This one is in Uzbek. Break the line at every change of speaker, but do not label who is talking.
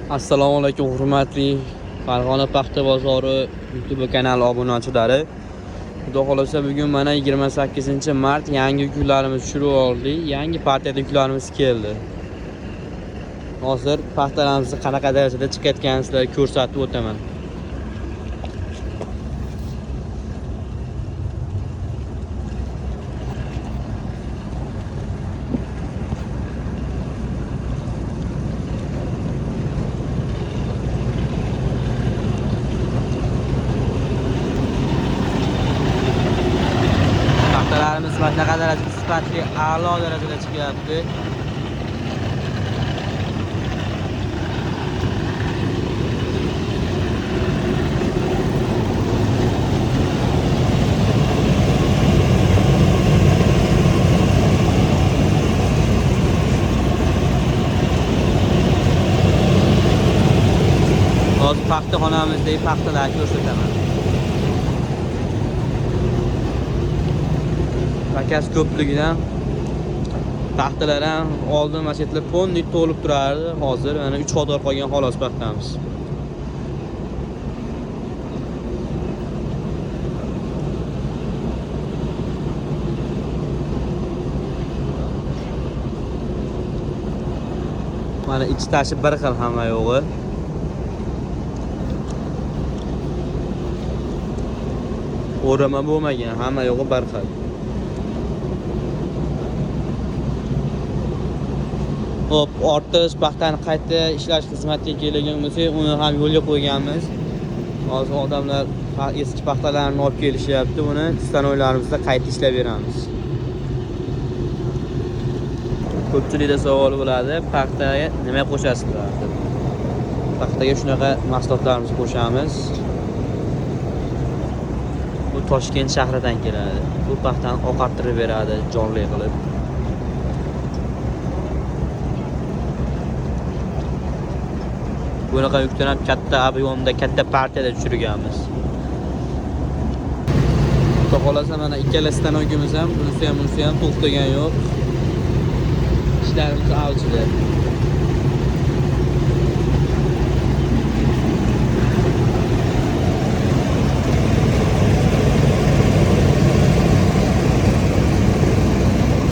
Assalomu alaykum hurmatli Farg'ona paxta bozori YouTube kanali obunachilari. Xudo xolasa bugun mana 28-mart yangi yuklarimiz tushirib oldik. Yangi partiyada yuklarimiz keldi. Hozir paxtalarimizni qanaqa darajada chiqayotganini sizlarga ko'rsatib o'taman. Paxtalarimiz qanaqa darajada sifatli, a'lo darajada chiqyapti. Hozir paxtaxonamizdagi paxtalarni ko'rsataman. Pakas ko'pligidan paxtalar ham oldin masjidlar ponni to'lib turardi. Hozir mana 3 xodor qolgan xolos paxtamiz. Mana ichi tashi bir xil hamma yo'g'i. O'rama bo'lmagan, hamma yo'g'i bir xil. Hop, ortish paxtani qayta ishlash xizmatiga kelgan bo'lsak, uni ham yo'lga qo'yganmiz. Hozir odamlar eski paxtalarni olib kelishyapti, uni stanoylarimizda qayta ishlab beramiz. Ko'pchilikda savol bo'ladi, paxtaga nima qo'shasizlar deb. Paxtaga shunaqa mahsulotlarimizni qo'shamiz. Bu Toshkent shahridan keladi. Bu paxtani oqartirib beradi, jonli qilib. Bunaqa yukdan ham katta ob'yomda, katta partiyada tushirganmiz. Xudo xolasa mana ikkala stanogimiz ham, bunisi ham to'xtagan yo'q. Ishlarimiz avjida.